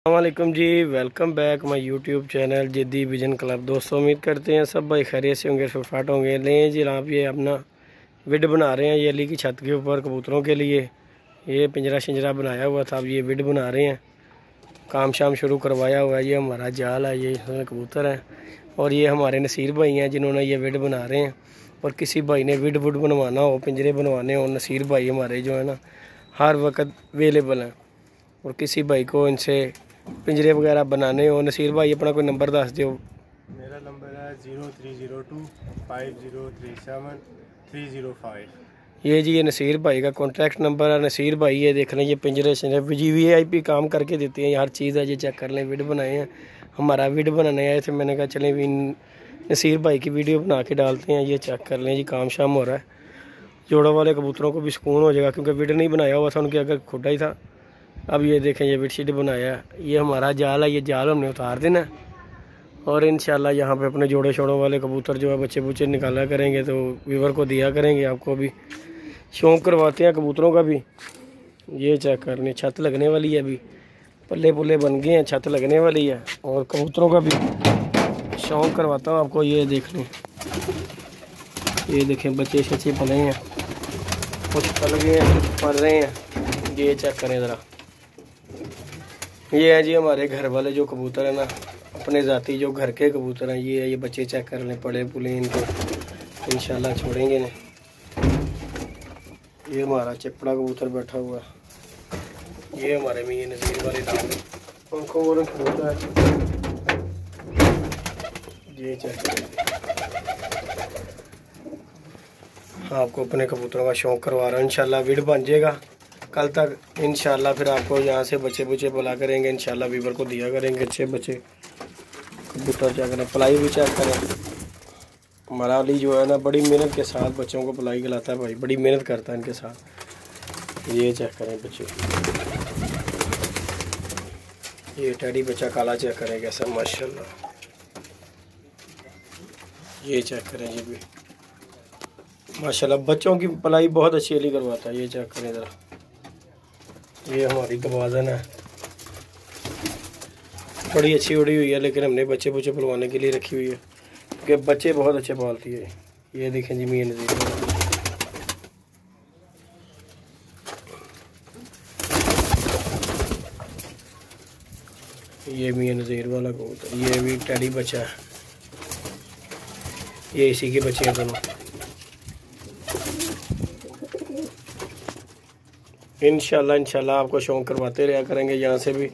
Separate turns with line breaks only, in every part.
अस्सलामुअलैकुम ji, welcome back my YouTube channel Ziddi vision club. दोस्तों उम्मीद करते हैं सब भाई खैरियत से होंगे, फिट होंगे। लें जी, आप ये अपना विड बना रहे हैं ये अली की छत के ऊपर कबूतरों के लिए। ये पिंजरा शिंजरा बनाया हुआ था, अब ये विड बना रहे हैं। काम शाम शुरू करवाया हुआ है। ये हमारा जाल है, ये इसमें कबूतर हैं। और ये हमारे नसीर भाई हैं जिन्होंने ये विड बना रहे हैं। और किसी भाई ने विड वुड बनवाना हो, पिंजरे बनवाने हो, नसीर भाई हमारे जो है ना हर वक्त अवेलेबल हैं। और किसी भाई को इनसे पिंजरे वगैरह बनाने हो, नसीर भाई अपना कोई नंबर दस दो।
मेरा नंबर है 03025037
ये जी ये नसीर भाई का कॉन्टैक्ट नंबर है। नसीर भाई ये देख लें, ये पिंजरे शिंजरे VIP काम करके देते हैं, हर चीज़ है। ये चेक कर लें, विड बनाए हैं। हमारा विड बनाने आए थे, मैंने कहा चलें भी नसीर भाई की वीडियो बना के डालते हैं। ये चेक कर लें जी, काम शाम हो रहा है। जोड़ों वाले कबूतरों को भी सुकून हो जाएगा, क्योंकि विड नहीं बनाया हुआ था उनके, अगर खुदा ही था। अब ये देखें, ये बेड शीट बनाया है। ये हमारा जाल है, ये जाल हमने उतार देना। और इंशाल्लाह यहाँ पे अपने जोड़े शोड़ों वाले कबूतर जो है बच्चे बुच्चे निकाला करेंगे, तो व्यूवर को दिया करेंगे। आपको भी शौक़ करवाते हैं कबूतरों का भी। ये चेक करनी, छत लगने वाली है, अभी पल्ले पुल्ले बन गए हैं, छत लगने वाली है। और कबूतरों का भी शौक़ करवाता हूँ आपको। ये देख लें, ये देखें बच्चे शच्चे पले हैं, कुछ पल गए हैं, कुछ पल रहे हैं। ये चेक करें ज़रा, ये है जी हमारे घर वाले जो कबूतर है ना, अपने ज़ाती जो घर के कबूतर हैं। ये है, ये बच्चे चेक कर लें, पड़े पुले इनको इंशाल्लाह छोड़ेंगे नहीं। ये हमारा चिपड़ा कबूतर बैठा हुआ है। ये हमारे मियां नज़ीर वाले नाम पंखों वाले कबूतर है। ये चेक करें, आपको अपने कबूतरों का शौक़ करवा रहा हूँ। इंशाल्लाह विड बन जाएगा कल तक इंशाल्लाह। फिर आपको यहाँ से बच्चे बुच्चे बुला करेंगे इंशाल्लाह, वीवर को दिया करेंगे अच्छे बच्चे कबूतर। चेक करें, पलाई भी चेक करें। हमारा अली जो है ना बड़ी मेहनत के साथ बच्चों को पलाई खिलाता है भाई, बड़ी मेहनत करता है इनके साथ। ये चेक करें बच्चे, ये टैडी बच्चा काला चेक करें कैसा माशाल्लाह। ये चेक करें, ये भी माशाल्लाह बच्चों की पलाई बहुत अच्छी अली करवाता है। ये चेक करें ज़रा, ये हमारी गवाजन है, बड़ी अच्छी उड़ी हुई है, लेकिन हमने बच्चे बुच्चे पलवाने के लिए रखी हुई है, क्योंकि बच्चे बहुत अच्छे पालती है। ये देखें जी मियां नज़ीर, ये मियां नज़ीर वाला कबूतर। ये भी टैडी बच्चा है, ये इसी के बच्चे हैं दोनों। इंशाल्लाह आपको शौक़ करवाते रहा करेंगे यहाँ से भी,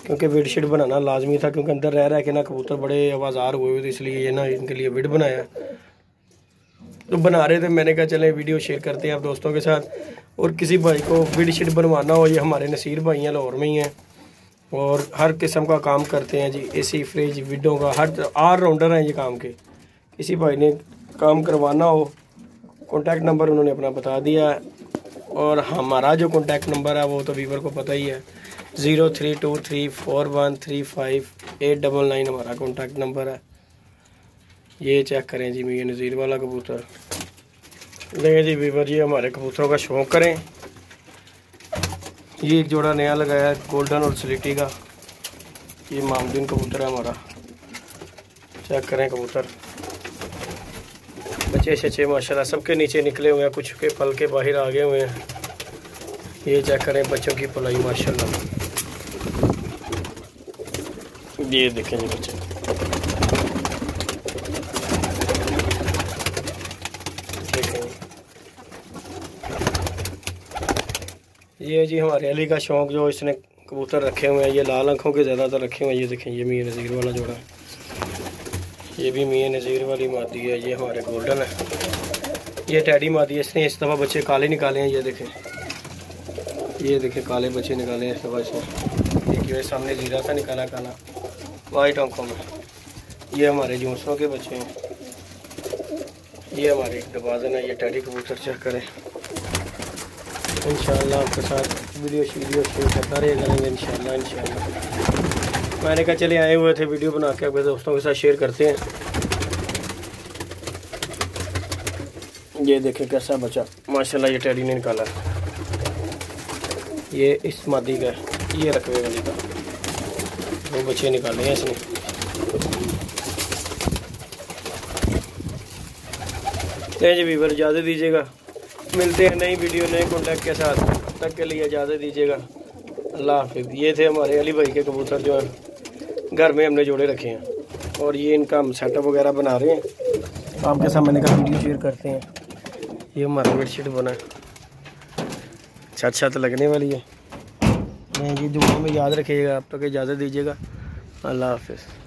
क्योंकि विड शीट बनाना लाजमी था, क्योंकि अंदर रह के ना कबूतर बड़े आवाज़ार हुए हुए थे, इसलिए ये ना इनके लिए विड बनाया। तो बना रहे थे, मैंने कहा चले वीडियो शेयर करते हैं आप दोस्तों के साथ। और किसी भाई को विड शीट बनवाना हो, ये हमारे नसीर भाई हैं, लाहौर में ही हैं, और हर किस्म का काम करते हैं जी। AC फ्रिज विडों का हर ऑलराउंडर हैं ये काम के। किसी भाई ने काम करवाना हो, कॉन्टैक्ट नंबर उन्होंने अपना बता दिया है। और हमारा जो कॉन्टैक्ट नंबर है वो तो वीवर को पता ही है, 0323413589 हमारा कॉन्टैक्ट नंबर है। ये चेक करें जी मियां नज़ीर वाला कबूतर। लेकिन जी वीवर जी हमारे कबूतरों का शौक़ करें। ये एक जोड़ा नया लगाया है गोल्डन और स्लेटी का, ये मामदीन कबूतर है हमारा। चेक करें कबूतर, बच्चे शच्चे माशाल्लाह सबके नीचे निकले हुए हैं, कुछ के पल के बाहर आ गए हुए हैं। ये चेक करें बच्चों की पलाई माशाल्लाह। ये देखें जी बच्चे, देखें ये जी हमारे अली का शौक़ जो इसने कबूतर रखे हुए हैं, ये लाल आँखों के ज़्यादातर रखे हुए हैं। ये देखें, ये मियां नज़ीर वाला जोड़ा है, ये भी मियां नज़ीर वाली मादी है। ये हमारे गोल्डन है, ये टैडी मादी है। इसने इस दफ़ा बच्चे काले निकाले हैं। ये देखें, ये देखें काले बच्चे निकाले हैं इस दफ़ा से। देखिए सामने जीरा सा निकाला काला वाइट आंखों में। ये हमारे जूसों के बच्चे हैं। ये हमारी एक दबाजन है, ये टैडी कबूतर। चेक करें, इंशाल्लाह आपके साथ वीडियो शेयर करता रहे करेंगे इंशाल्लाह। मैंने कहा चले आए हुए थे वीडियो बना के अपने दोस्तों के साथ शेयर करते हैं। ये देखें कैसा बचा माशाल्लाह, ये टैडी ने निकाला। ये इस मादी का, ये रकबे वाली का। 2 बच्चे निकाले हैं इसने। जी वीवर इजाज़त दीजिएगा, मिलते हैं नई वीडियो नए कॉन्टैक्ट के साथ, तब तक के लिए इजाज़त दीजिएगा। अल्लाह हाफिज़। ये थे हमारे अली भाई के कबूतर जो हैं घर में हमने जोड़े रखे हैं, और ये इनका हम सेटअप वगैरह बना रहे हैं। आपके साथ मैंने कहा वीडियो शेयर करते हैं। ये हमारा बेडशीट बना है, छत लगने वाली है। मैं ये दुआ में याद रखिएगा, आप तक इजाज़त दीजिएगा। अल्लाह हाफिज़।